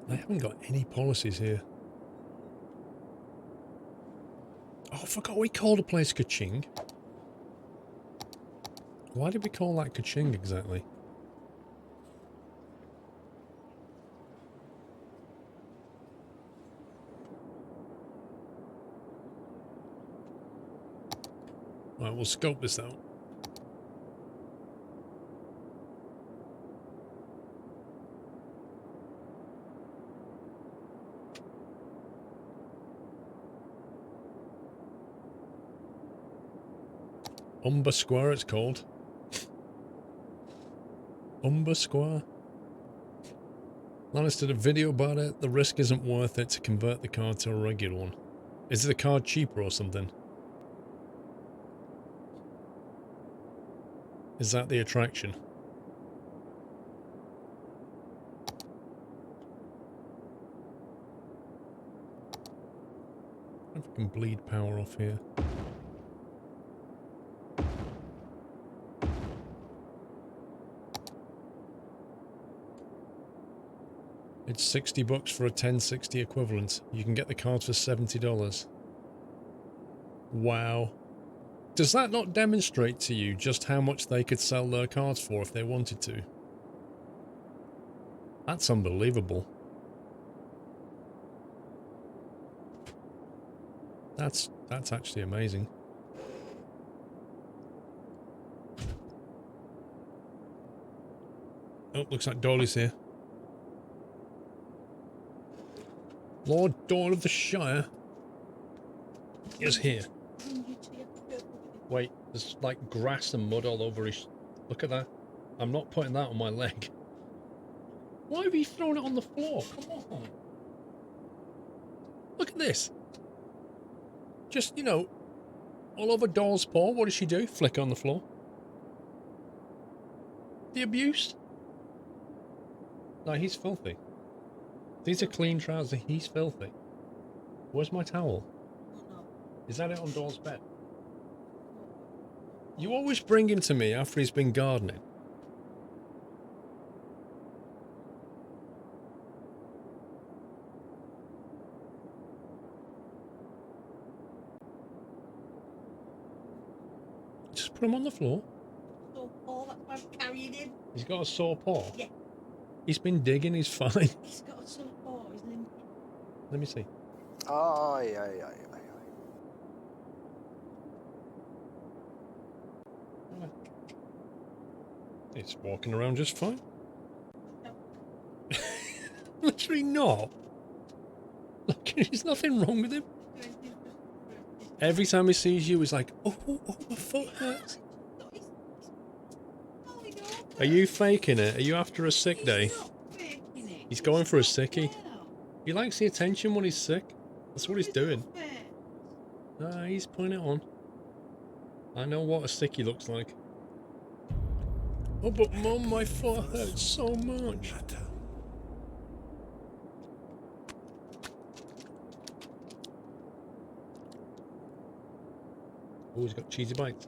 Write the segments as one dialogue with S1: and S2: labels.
S1: I haven't got any policies here. Oh, I forgot we called a place Kaching. Why did we call that Kaching exactly? Right, we'll scope this out. Square it's called. Square. Lannis did a video about it. The risk isn't worth it to convert the card to a regular one. Is the card cheaper or something? Is that the attraction? I wonder if I can bleed power off here. It's $60 for a 1060 equivalent. You can get the cards for $70. Wow. Does that not demonstrate to you just how much they could sell their cards for if they wanted to? That's unbelievable. That's actually amazing. Oh, looks like Dolly's here. Lord Doyle of the Shire is here. Wait, there's like grass and mud all over his... Look at that. I'm not putting that on my leg. Why have you thrown it on the floor? Come on. Look at this. Just, you know, all over Doll's paw. What does she do? Flick on the floor. The abuse? No, he's filthy. These are clean trousers. He's filthy. Where's my towel? Is that it on Doll's bed? You always bring him to me after he's been gardening. Just put him on the floor.
S2: Sore paw, that's why I'm carrying him.
S1: He's got a sore paw?
S2: Yeah.
S1: He's been digging, he's fine.
S2: He's got a sore paw, he's limping.
S1: Let me see.
S3: Aye, aye, aye, aye, aye.
S1: It's walking around just fine.
S2: No.
S1: Literally not. Look, there's nothing wrong with him. Every time he sees you, he's like, oh, my foot hurts. Are you faking it? Are you after a sick day? He's going for a sickie. He likes the attention when he's sick. That's what he's doing. He's putting it on. I know what a sickie looks like. Oh, but Mum, my foot hurts so much. Oh, he's got cheesy bites.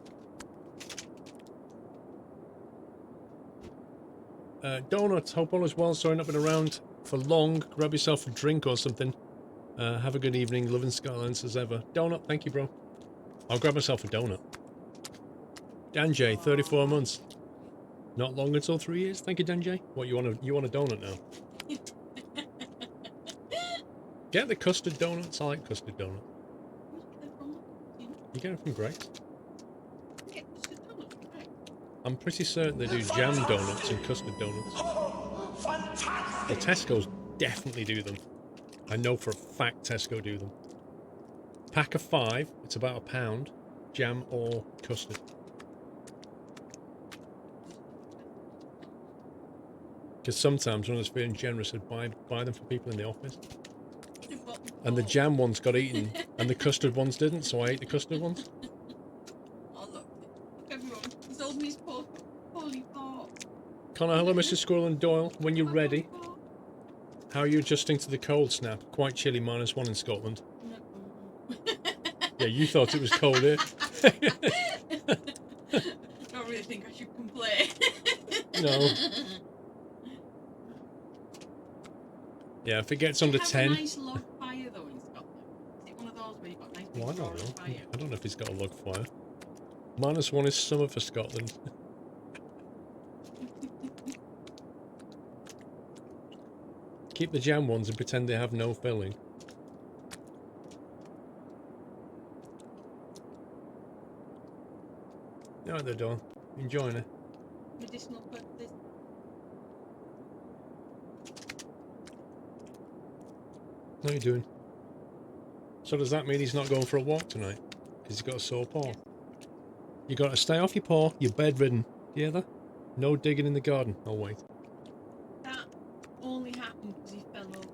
S1: Donuts, hope all is well. Sorry not been around for long. Grab yourself a drink or something. Have a good evening. Loving Skylines as ever. Donut, thank you, bro. I'll grab myself a donut. Dan J, 34 months. Not long until 3 years. Thank you, Dan J. What, you want a donut now? Get the custard donuts. I like custard donuts. You get them from Greg's. I'm pretty certain they do jam donuts and custard donuts. The Tesco's definitely do them. I know for a fact Tesco do them. Pack of 5, it's about £1, jam or custard. Because sometimes when I was feeling generous, I'd buy them for people in the office. And the jam ones got eaten, and the custard ones didn't, so I ate the custard ones.
S2: Oh, look everyone, he's holding his poorly paw.
S1: Connor, hello, Mr. Squirrel and Doyle. When you're ready. How are you adjusting to the cold snap? Quite chilly, -1 in Scotland. Yeah, you thought it was cold here.
S2: I don't really think I should complain.
S1: No. Yeah, if it gets
S2: Do you
S1: under
S2: have
S1: 10...
S2: a nice log fire though in Scotland? Is it one of those where you've got nice big
S1: Well, I
S2: roaring
S1: don't know.
S2: fire?
S1: I don't know if he's got a log fire. -1 is summer for Scotland. Keep the jam ones and pretend they have no filling. You know what they're doing? Enjoying it.
S2: Medicinal purposes.
S1: What are you doing? So does that mean he's not going for a walk tonight? Because he's got a sore paw?
S2: Yes.
S1: You got to stay off your paw. You're bedridden. Do you hear that? No digging in the garden. Oh, wait.
S2: That only happened because he fell over.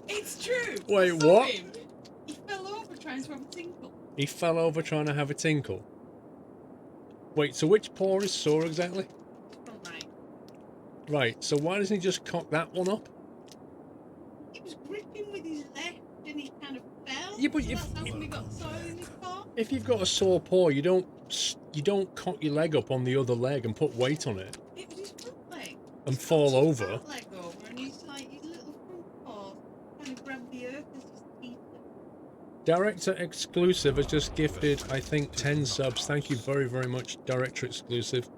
S2: It's true.
S1: Wait,
S2: I saw
S1: what?
S2: him. He fell over trying to have a tinkle.
S1: He fell over trying to have a tinkle. Wait, so which paw is sore exactly?
S2: Front right.
S1: Right, so why doesn't he just cock that one up?
S2: He was gripping with his left and he kind of fell.
S1: Yeah, but
S2: so
S1: if-
S2: that's how come he got soil in his paw.
S1: If you've got a sore paw, you don't cock your leg up on the other leg and put weight on it
S2: It was his front leg.
S1: and
S2: He's
S1: fall
S2: got his
S1: over.
S2: front leg over and he's like his little front paw kind of grabbed the earth as his teeth.
S1: Director Exclusive has just gifted, I think, 10 subs. Thank you very, very much, Director Exclusive.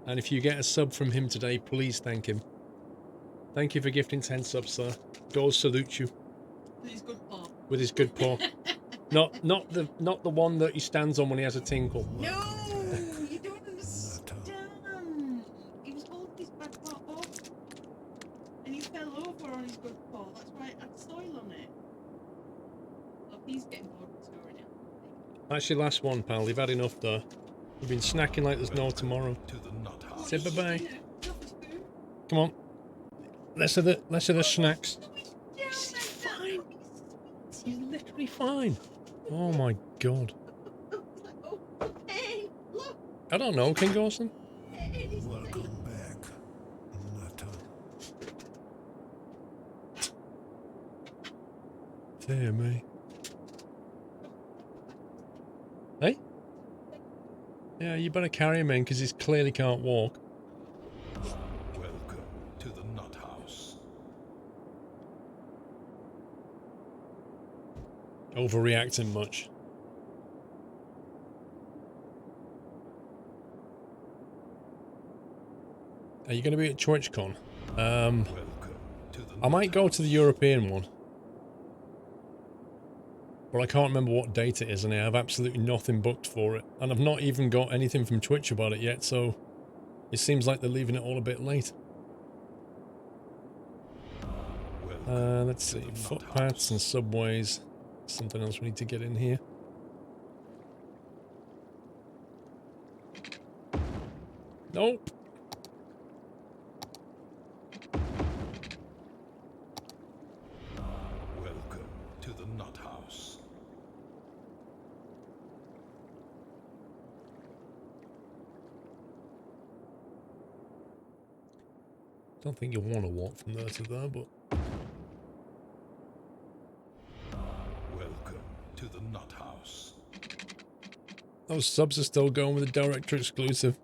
S1: And if you get a sub from him today, please thank him. Thank you for gifting 10 subs, sir. Doors salute you
S2: With his good paw.
S1: with his good paw. Not the one that he stands on when he has a tinkle.
S2: No, you don't understand. He was holding his bad paw up and he fell over on his good paw. That's why it had soil on it. Look, he's getting bored of storing it.
S1: That's your last one, pal. You've had enough there. You've been snacking like there's no tomorrow.
S4: To the nut house.
S1: Say bye-bye.
S2: Drop his food.
S1: Come on. Less of the snacks.
S2: No, he's
S1: He's
S2: down
S1: fine.
S2: like that.
S1: He's literally fine. Oh my god.
S2: Oh, hey, look.
S1: I don't know, King Gorson.
S2: Hey, he's
S4: Welcome back, nutter.
S1: Dear me. Hey? Yeah, you better carry him in because he clearly can't walk.
S4: Welcome to the nut house.
S1: Overreacting much. Are you going to be at TwitchCon?
S4: Welcome to the
S1: I might go to the European one. But I can't remember what date it is and I have absolutely nothing booked for it. And I've not even got anything from Twitch about it yet, so it seems like they're leaving it all a bit late. Let's see. Footpaths and subways. Something else we need to get in here. Nope.
S4: Welcome to the nut house.
S1: Don't think you'll want to walk from there to there, but...
S4: Welcome to the nut house.
S1: Those subs are still going with the Director Exclusive.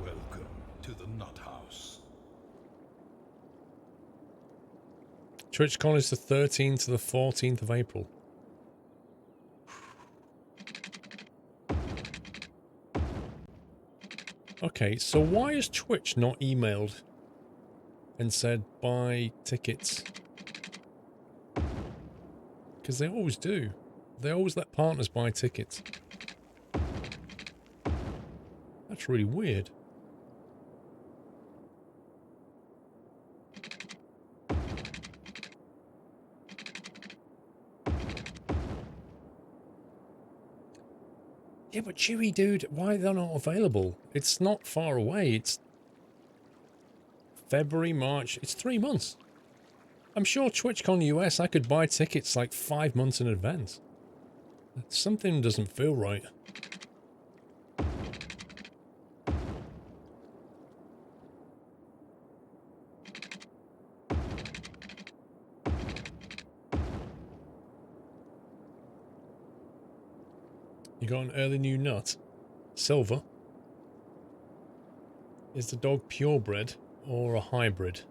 S4: Welcome to the nut house.
S1: TwitchCon is the 13th to the 14th of April. Okay, so why has Twitch not emailed and said buy tickets? Because they always do. They always let partners buy tickets. That's really weird. Yeah, but Chewy, dude, why are they not available? It's not far away. It's February, March. It's 3 months. I'm sure TwitchCon US, I could buy tickets like 5 months in advance. Something doesn't feel right. You got an early new nut. Silver. Is the dog purebred or a hybrid?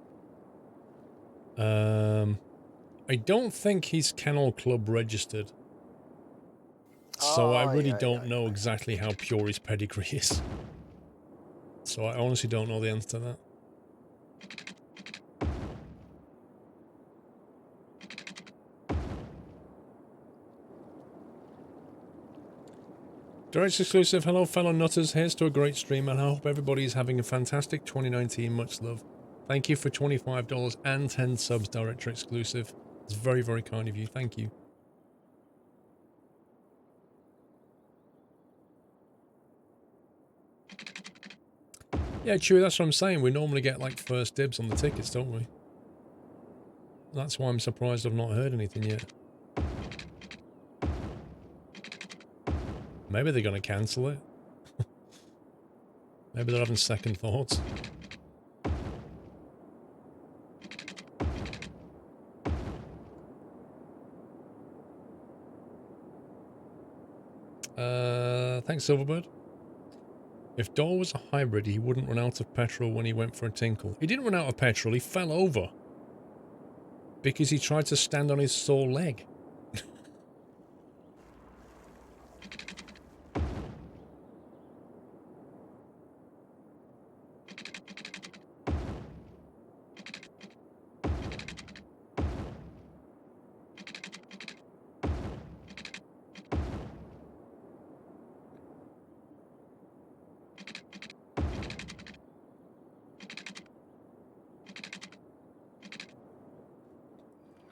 S1: I don't think he's Kennel Club registered. So I really don't know exactly how pure his pedigree is. So I honestly don't know the answer to that. Direct exclusive, hello fellow nutters, here's to a great stream and I hope everybody is having a fantastic 2019, much love. Thank you for $25 and 10 subs, direct exclusive. It's very, very kind of you, thank you. Yeah, Chewy, that's what I'm saying, we normally get like first dibs on the tickets, don't we? That's why I'm surprised I've not heard anything yet. Maybe they're going to cancel it. Maybe they're having second thoughts. Thanks, Silverbird. If Dor was a hybrid, he wouldn't run out of petrol when he went for a tinkle. He didn't run out of petrol, he fell over. Because he tried to stand on his sore leg.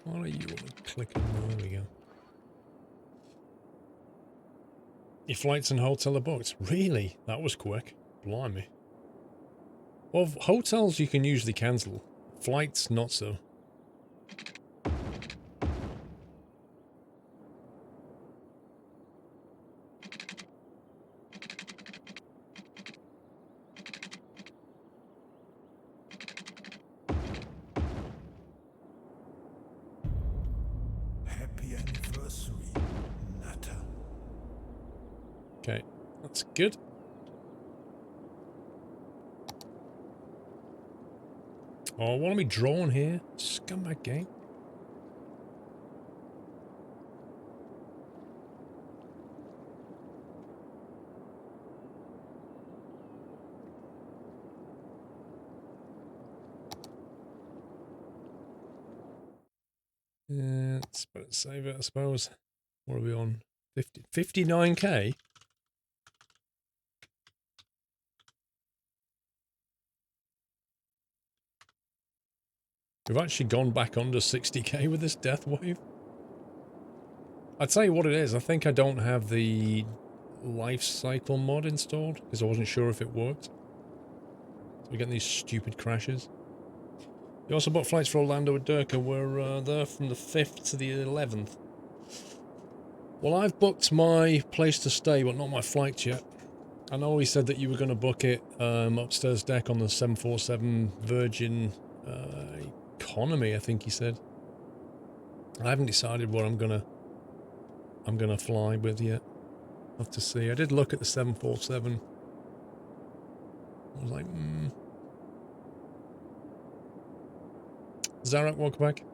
S1: What are you clicking? There we go. Your flights and hotel are booked. Really? That was quick. Blimey. Well, hotels you can usually cancel. Flights, not so. Okay, that's good. Oh, what am I drawing here? Scumbag game. Yeah, let's save it, I suppose. What are we on? 59k? We've actually gone back under 60k with this death wave. I'll tell you what it is. I think I don't have the life cycle mod installed because I wasn't sure if it worked. So we're getting these stupid crashes. You also bought flights for Orlando with Durka. We're there from the 5th to the 11th. Well, I've booked my place to stay, but not my flights yet. I know he said that you were going to book it upstairs deck on the 747 Virgin Economy, I think he said. I haven't decided what I'm gonna fly with yet. I'll have to see. I did look at the 747. I was like, Zarak, welcome back.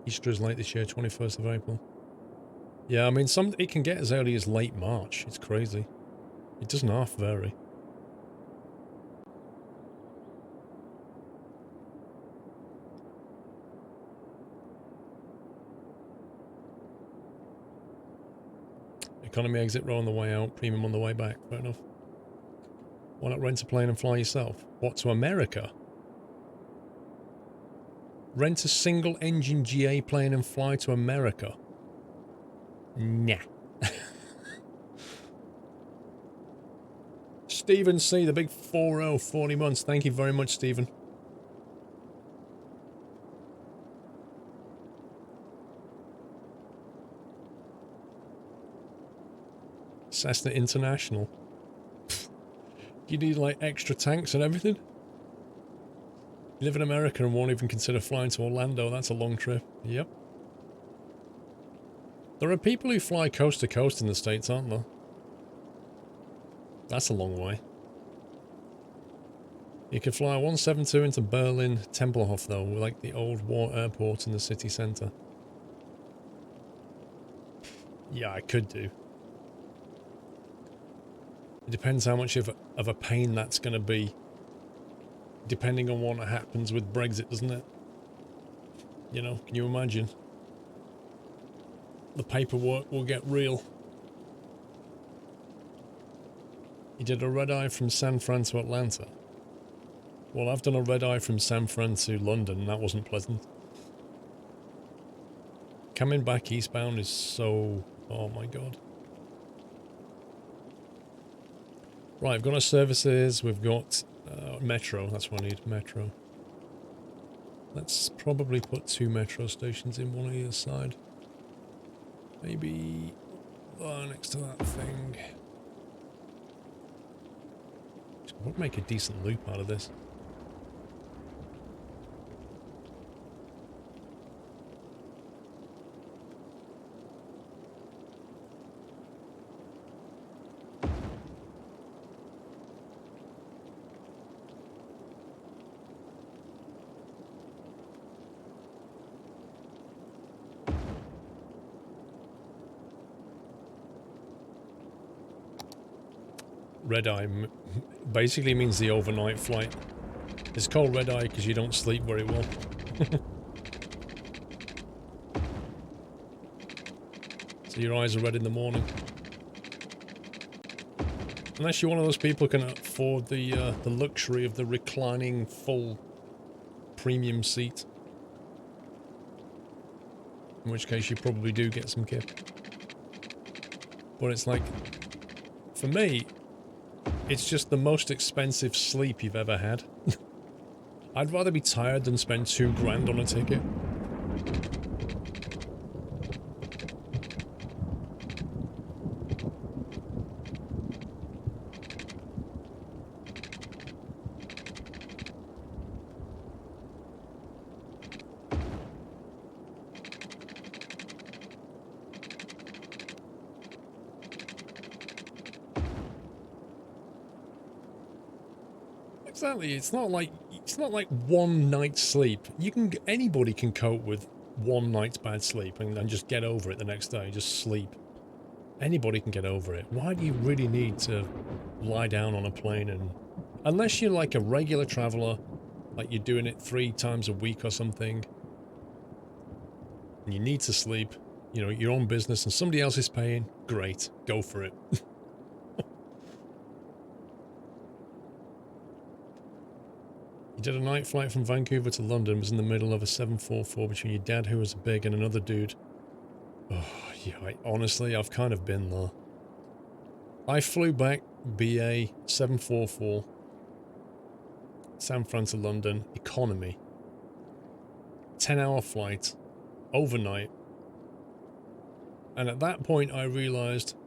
S1: Easter is late this year, 21st of April. Yeah, I mean, it can get as early as late March. It's crazy. It doesn't half vary. Economy exit row on the way out, premium on the way back. Fair enough. Why not rent a plane and fly yourself? What, to America? Rent a single engine GA plane and fly to America? Nah. Stephen C, the big 4-0, 40 months. Thank you very much, Stephen. Cessna International. You need like extra tanks and everything? You live in America and won't even consider flying to Orlando. That's a long trip. Yep. There are people who fly coast to coast in the States, aren't there? That's a long way. You can fly 172 into Berlin Tempelhof though, like the old war airport in the city centre. Yeah, I could do. It depends how much of a pain that's going to be. Depending on what happens with Brexit, doesn't it? You know, can you imagine? The paperwork will get real. You did a red-eye from San Fran to Atlanta. Well, I've done a red-eye from San Fran to London, and that wasn't pleasant. Coming back eastbound is so... oh my god. Right, we've got our services, we've got metro, that's what I need, metro. Let's probably put 2 metro stations in, one on either side. Maybe next to that thing. Would make a decent loop out of this. Red-eye basically means the overnight flight. It's called red-eye because you don't sleep very well. So your eyes are red in the morning. Unless you're one of those people who can afford the luxury of the reclining full premium seat. In which case you probably do get some kip. But it's like, for me, it's just the most expensive sleep you've ever had. I'd rather be tired than spend $2 on a ticket. Exactly, it's not like one night's sleep. Anybody can cope with one night's bad sleep and just get over it the next day, just sleep. Anybody can get over it. Why do you really need to lie down on a plane and... unless you're like a regular traveller, like you're doing it 3 times a week or something, and you need to sleep, you know, your own business and somebody else is paying, great, go for it. You did a night flight from Vancouver to London, was in the middle of a 744 between your dad, who was big, and another dude. Oh, yeah, honestly, I've kind of been there. I flew back BA 744, San Fran to London, economy. 10-hour flight, overnight. And at that point, I realised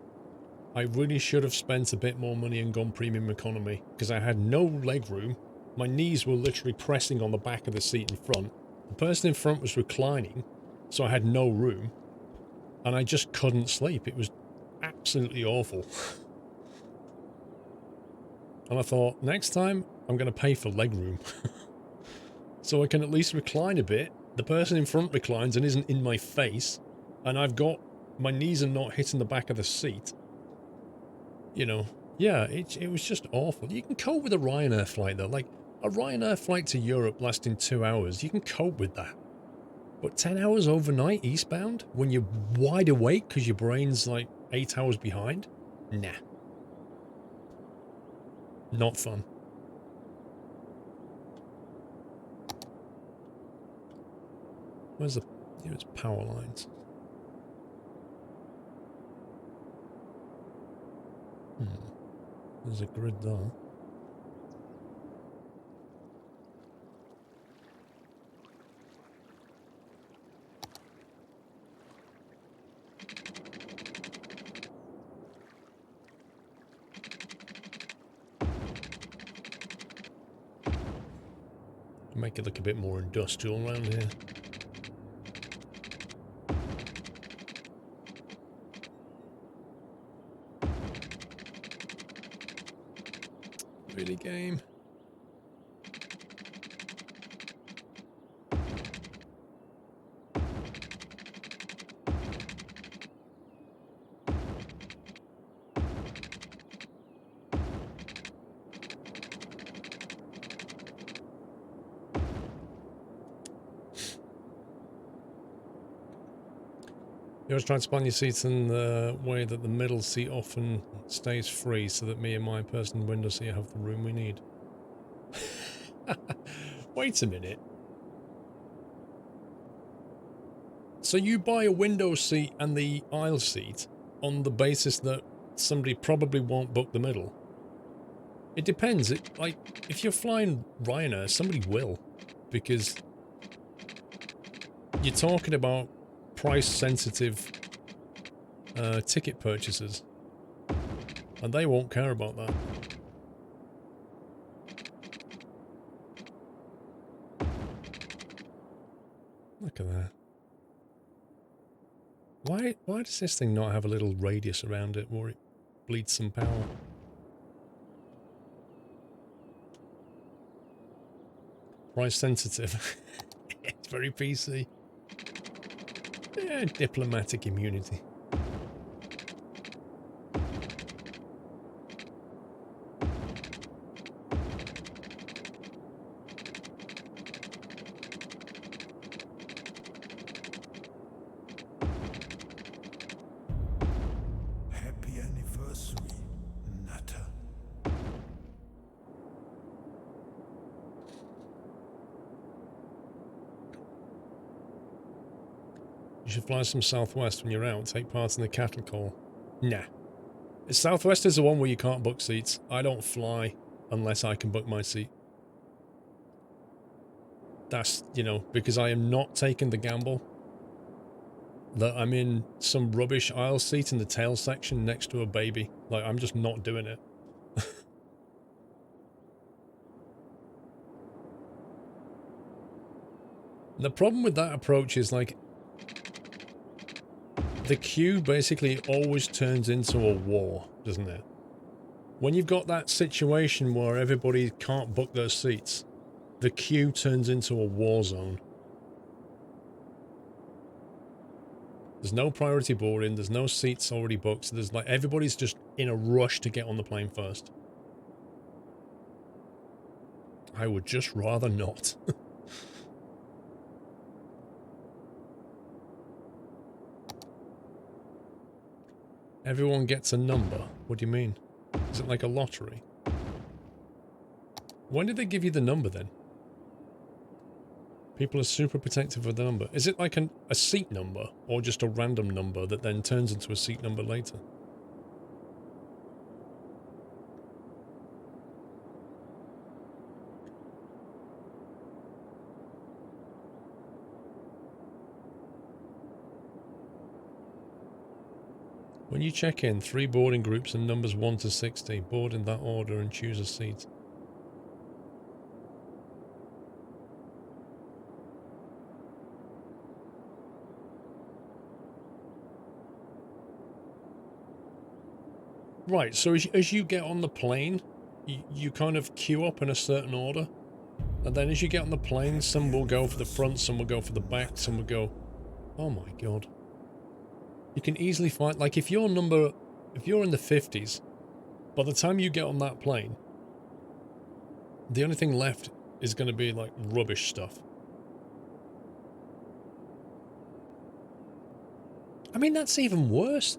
S1: I really should have spent a bit more money and gone premium economy, because I had no leg room. My knees were literally pressing on the back of the seat in front. The person in front was reclining, so I had no room. And I just couldn't sleep. It was absolutely awful. And I thought, next time, I'm going to pay for leg room. So I can at least recline a bit. The person in front reclines and isn't in my face. And I've got... my knees are not hitting the back of the seat. You know, yeah, it was just awful. You can cope with a Ryanair flight, though. Like, a Ryanair flight to Europe lasting 2 hours, you can cope with that. But 10 hours overnight eastbound, when you're wide awake because your brain's like 8 hours behind? Nah. Not fun. Where's the... here's power lines. There's a grid there. Make it look a bit more industrial around here. Really, game? You always try to plan your seats in the way that the middle seat often stays free so that me and my person in window seat have the room we need. Wait a minute. So you buy a window seat and the aisle seat on the basis that somebody probably won't book the middle? It depends. Like, if you're flying Ryanair, somebody will. Because you're talking about price-sensitive ticket purchases. And they won't care about that. Look at that. Why does this thing not have a little radius around it where it bleeds some power? Price-sensitive. It's very PC. Yeah, diplomatic immunity.
S4: Happy anniversary, Nutter.
S1: You should fly some Southwest when you're out, take part in the cattle call. Nah. Southwest is the one where you can't book seats. I don't fly unless I can book my seat. That's, you know, because I am not taking the gamble that I'm in some rubbish aisle seat in the tail section next to a baby. Like, I'm just not doing it. The problem with that approach is, like, the queue basically always turns into a war, doesn't it? When you've got that situation where everybody can't book their seats, the queue turns into a war zone. There's no priority boarding, there's no seats already booked, so there's like everybody's just in a rush to get on the plane first. I would just rather not. Everyone gets a number? What do you mean? Is it like a lottery? When did they give you the number then? People are super protective of the number. Is it like a seat number or just a random number that then turns into a seat number later? When you check in, 3 boarding groups and numbers 1 to 60. Board in that order and choose a seat. Right, so as you get on the plane, you kind of queue up in a certain order. And then as you get on the plane, some will go for the front, some will go for the back, some will go... Oh my god. You can easily find... Like, if you're in the 50s, by the time you get on that plane, the only thing left is going to be, like, rubbish stuff. I mean, that's even worse.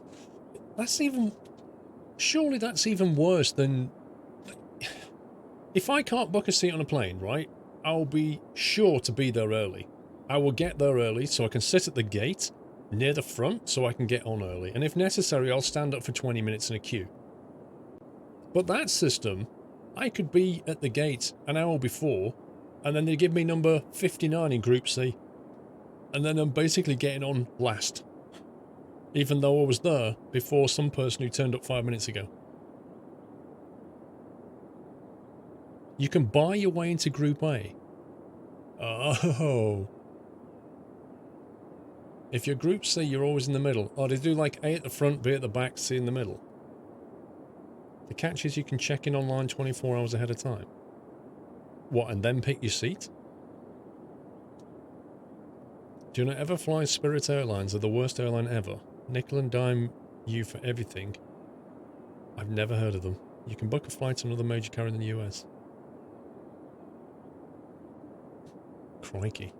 S1: Surely that's even worse than... If I can't book a seat on a plane, right, I'll be sure to be there early. I will get there early so I can sit at the gate near the front so I can get on early. And if necessary, I'll stand up for 20 minutes in a queue. But that system, I could be at the gate an hour before, and then they give me number 59 in Group C. And then I'm basically getting on last. Even though I was there before some person who turned up 5 minutes ago. You can buy your way into Group A. Oh. If you're Group C, you're always in the middle. Oh, they do like A at the front, B at the back, C in the middle. The catch is you can check in online 24 hours ahead of time. What, and then pick your seat? Do not ever fly Spirit Airlines. They're the worst airline ever. Nickel and dime you for everything. I've never heard of them. You can book a flight to another major carrier in the US. Crikey.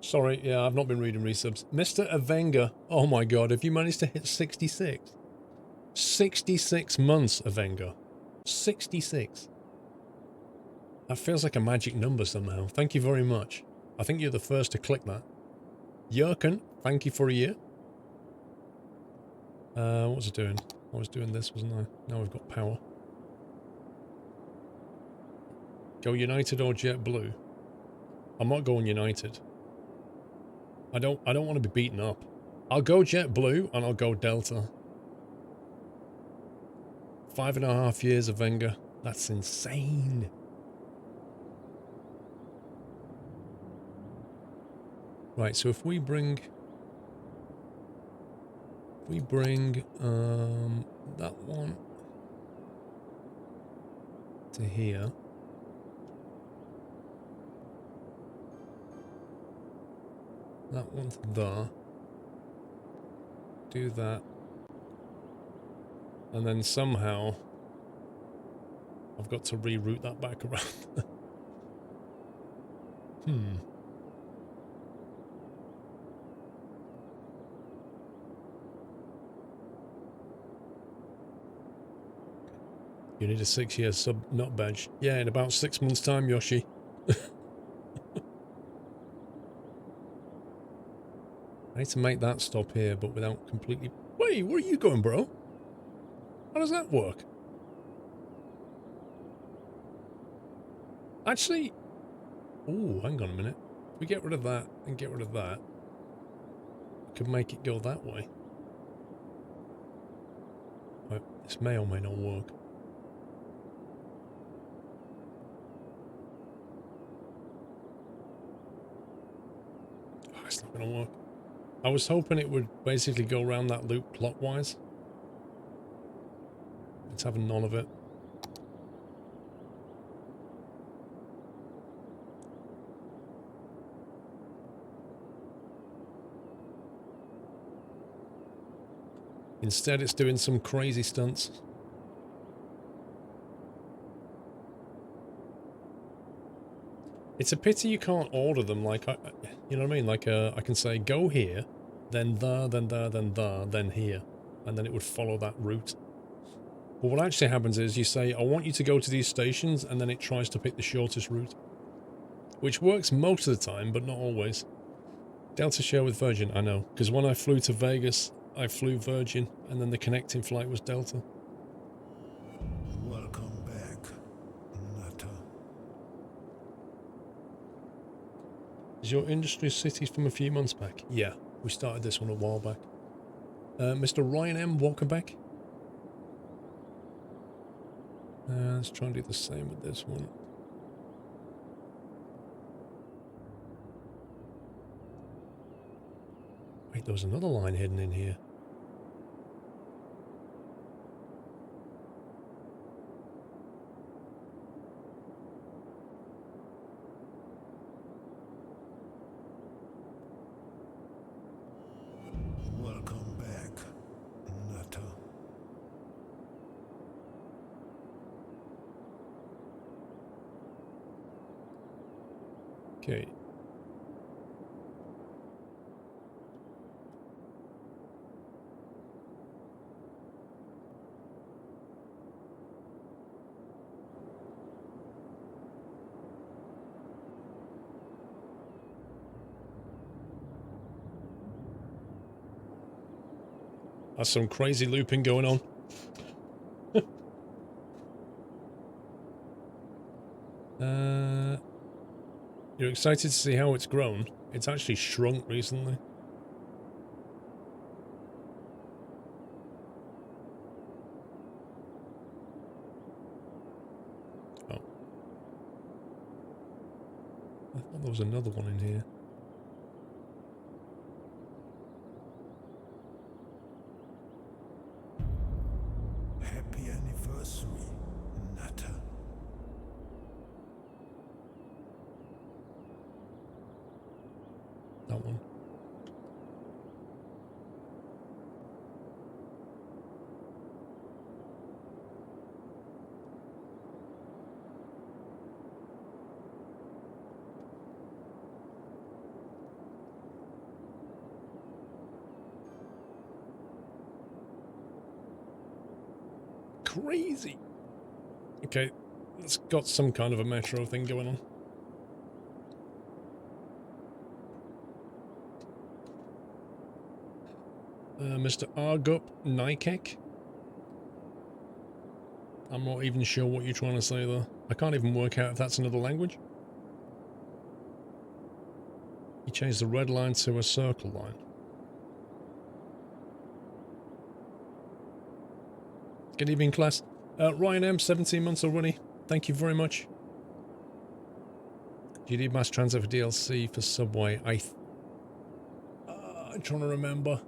S1: Sorry, yeah, I've not been reading resubs. Mr. Avenger, oh my god, have you managed to hit 66? 66 months, Avenger. 66. That feels like a magic number somehow. Thank you very much. I think you're the first to click that. Jurken, thank you for a year. What was I doing? I was doing this, wasn't I? Now we've got power. Go United or JetBlue? I'm not going United. I don't want to be beaten up. I'll go JetBlue and I'll go Delta. 5.5 years of Venga. That's insane. Right, so if we bring that one to here. That one to there. Do that. And then somehow I've got to reroute that back around. You need a 6-year sub nut badge. Yeah, in about 6 months' time, Yoshi. I need to make that stop here, but without completely... Wait, where are you going, bro? How does that work? Actually... Oh, hang on a minute. If we get rid of that and get rid of that, we could make it go that way. Right, this may or may not work. Oh, it's not going to work. I was hoping it would basically go around that loop plot-wise. It's having none of it. Instead, it's doing some crazy stunts. It's a pity you can't order them, like, you know what I mean? Like, I can say, go here, then there, then there, then there, then here. And then it would follow that route. But what actually happens is you say, I want you to go to these stations, and then it tries to pick the shortest route. Which works most of the time, but not always. Delta share with Virgin, I know. Because when I flew to Vegas, I flew Virgin, and then the connecting flight was Delta.
S4: Welcome back, Nata.
S1: Is your industry cities from a few months back? Yeah, we started this one a while back. Mr. Ryan M, welcome back. Let's try and do the same with this one. Wait, there was another line hidden in here.
S4: Welcome back, Nata.
S1: Okay. That's some crazy looping going on. You're excited to see how it's grown? It's actually shrunk recently. Oh. I thought there was another one in here.
S4: Happy anniversary, Nutter.
S1: That one. Crazy. Okay, it's got some kind of a metro thing going on. Mr. Argup Nikek. I'm not even sure what you're trying to say there. I can't even work out if that's another language. You changed the red line to a circle line. Good evening, class. Ryan M, 17 months already. Thank you very much. Do you need mass transit for DLC for Subway? I'm trying to remember.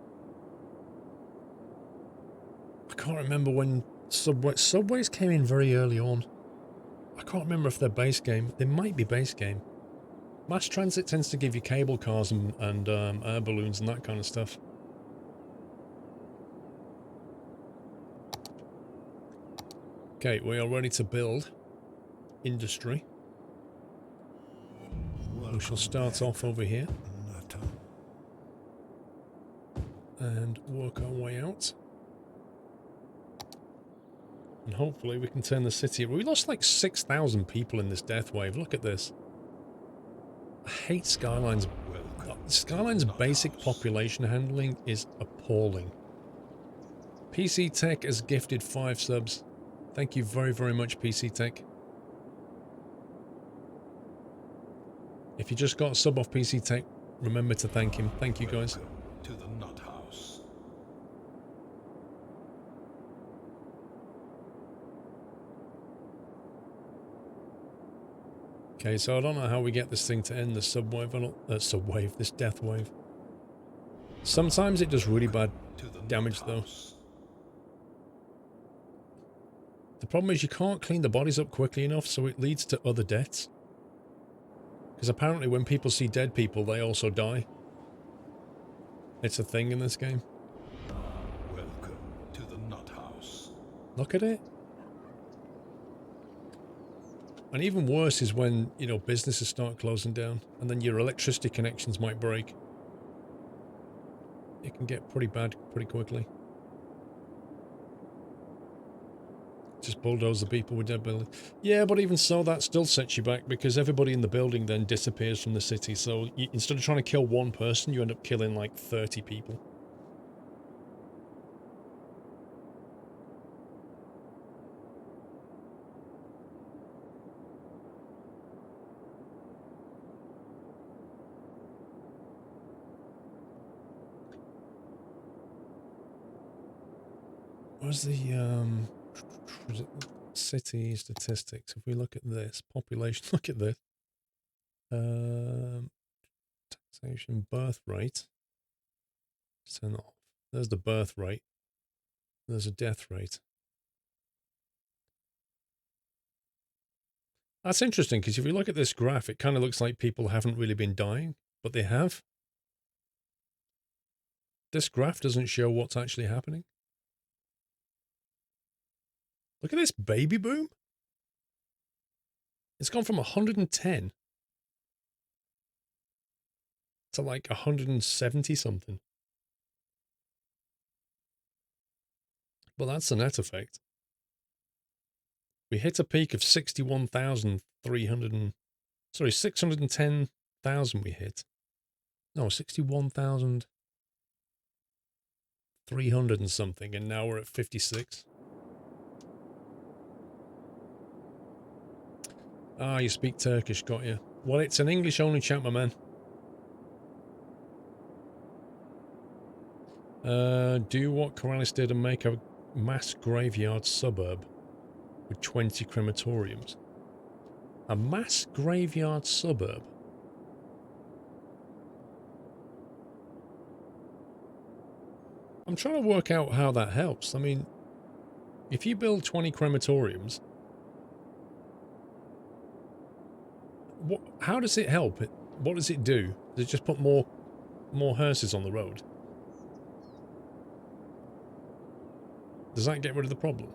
S1: I can't remember when Subways came in very early on. I can't remember if they're base game. They might be base game. Mass transit tends to give you cable cars and air balloons and that kind of stuff. Okay, we are ready to build industry. We shall start off over here and work our way out. And hopefully we can turn the city. We lost like 6,000 people in this death wave. Look at this. I hate Skylines. Skylines' basic population handling is appalling. PC Tech has gifted 5 subs. Thank you very, very much, PC Tech. If you just got a sub off PC Tech, remember to thank him. Thank you, guys.
S4: To the Nut House.
S1: Okay, so I don't know how we get this thing to end the this death wave. Sometimes it does really bad damage, though. The problem is you can't clean the bodies up quickly enough, so it leads to other deaths. Because apparently when people see dead people, they also die. It's a thing in this game.
S4: Welcome to the Nut House.
S1: Look at it. And even worse is when, you know, businesses start closing down and then your electricity connections might break. It can get pretty bad pretty quickly. Just bulldoze the people with dead buildings. Yeah, but even so, that still sets you back because everybody in the building then disappears from the city. So instead of trying to kill one person, you end up killing like 30 people. Where's the city statistics? If we look at this population, look at this. Taxation birth rate. Turn that off. There's the birth rate. There's a death rate. That's interesting because if you look at this graph, it kind of looks like people haven't really been dying, but they have. This graph doesn't show what's actually happening. Look at this baby boom. It's gone from 110 to like 170 something. But that's the net effect. We hit a peak of 61,300 sorry, 610,000 we hit. No, 61,300 and something, and now we're at 56. Ah, you speak Turkish, got you. Well, it's an English-only chat, my man. Do what Corrales did and make a mass graveyard suburb with 20 crematoriums. A mass graveyard suburb? I'm trying to work out how that helps. I mean, If you build 20 crematoriums, how does it help? What does it do? Does it just put more hearses on the road? Does that get rid of the problem?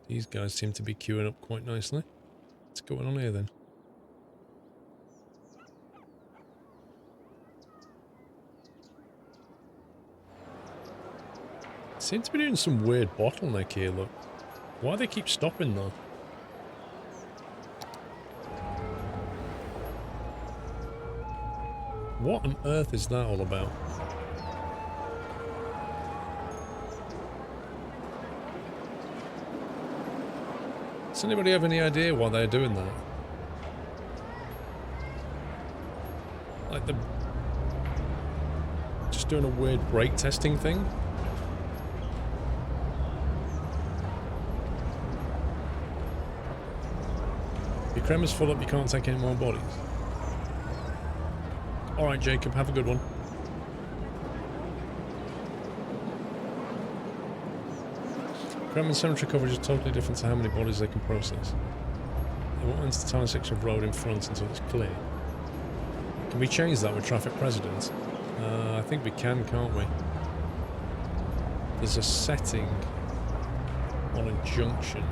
S1: These guys seem to be queuing up quite nicely. What's going on here then? Seem to be doing some weird bottleneck here, look. Why do they keep stopping though? What on earth is that all about? Does anybody have any idea why they're doing that? Like the... just doing a weird brake testing thing? Your crema's full up, you can't take any more bodies. Alright Jacob, have a good one. Crema and cemetery coverage is totally different to how many bodies they can process. They won't enter the tiny section of road in front until it's clear. Can we change that with traffic precedence? I think we can, can't we? There's a setting on a junction.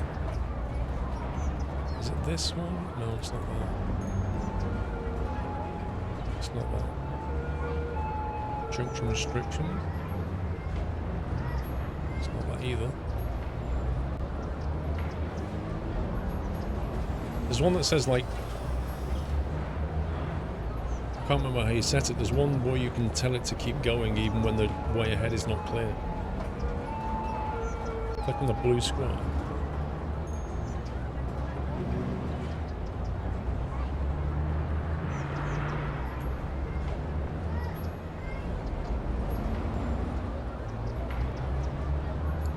S1: Is it this one? No, it's not that. It's not that. Junction restriction. It's not that either. There's one that says like... I can't remember how you set it. There's one where you can tell it to keep going even when the way ahead is not clear. Click on the blue square.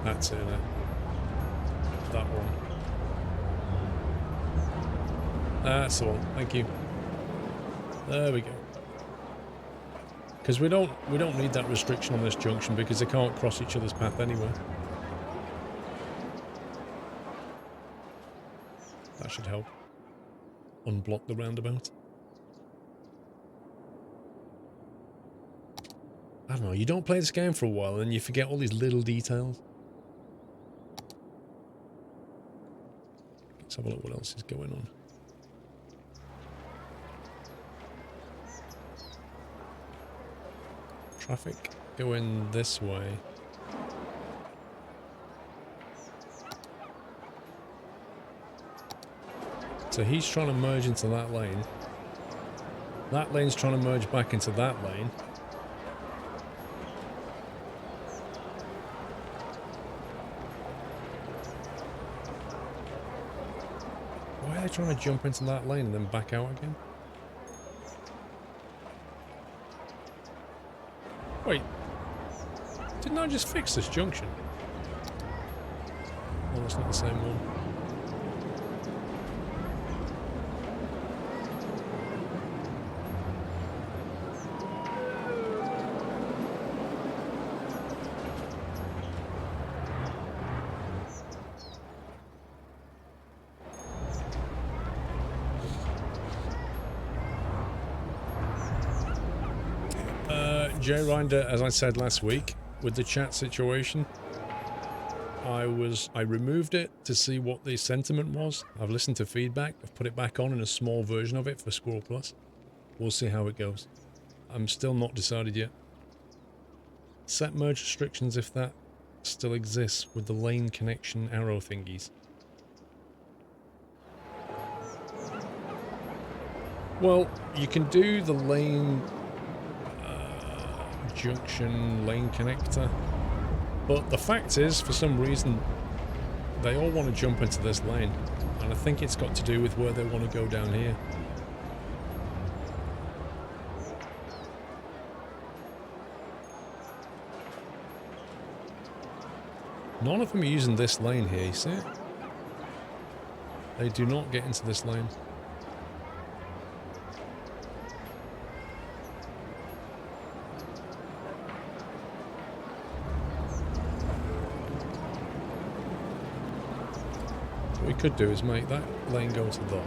S1: That's it, that one. That's the one, thank you. There we go. Because we don't need that restriction on this junction because they can't cross each other's path anyway. That should help. Unblock the roundabout. I don't know, you don't play this game for a while and you forget all these little details. Let's have a look what else is going on. Traffic going this way. So he's trying to merge into that lane. That lane's trying to merge back into that lane. Why are they trying to jump into that lane and then back out again? Wait, didn't I just fix this junction? Oh, it's not the same one. Jay Rinder, as I said last week, with the chat situation, I removed it to see what the sentiment was. I've listened to feedback. I've put it back on in a small version of it for SquirrelPlus. We'll see how it goes. I'm still not decided yet. Set merge restrictions if that still exists with the lane connection arrow thingies. Well, you can do the lane junction lane connector, but the fact is, for some reason, they all want to jump into this lane, and I think it's got to do with where they want to go down here. None of them are using this lane here, you see it? They do not get into this lane. What we could do is make that lane go to there.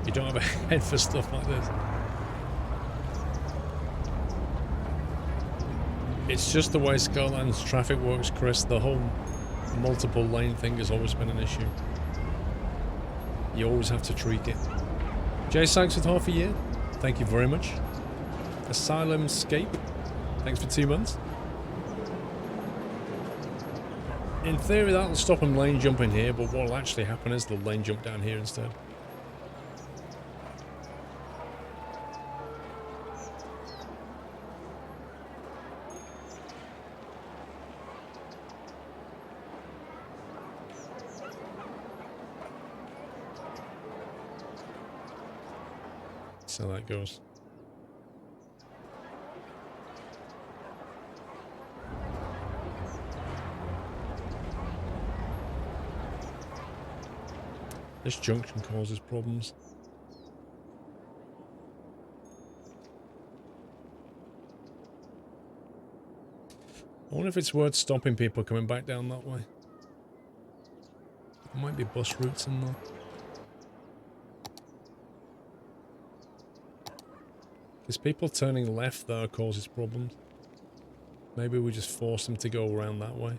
S1: You don't have a head for stuff like this. It's just the way Skylines traffic works, Chris. The whole multiple lane thing has always been an issue. You always have to tweak it. Jay Sykes with half a year. Thank you very much. Asylum Scape. Thanks for 2 months. In theory, that'll stop them lane jumping here, but what will actually happen is they'll lane jump down here instead. So that goes. This junction causes problems. I wonder if it's worth stopping people coming back down that way. There might be bus routes in there. Because people turning left there causes problems. Maybe we just force them to go around that way.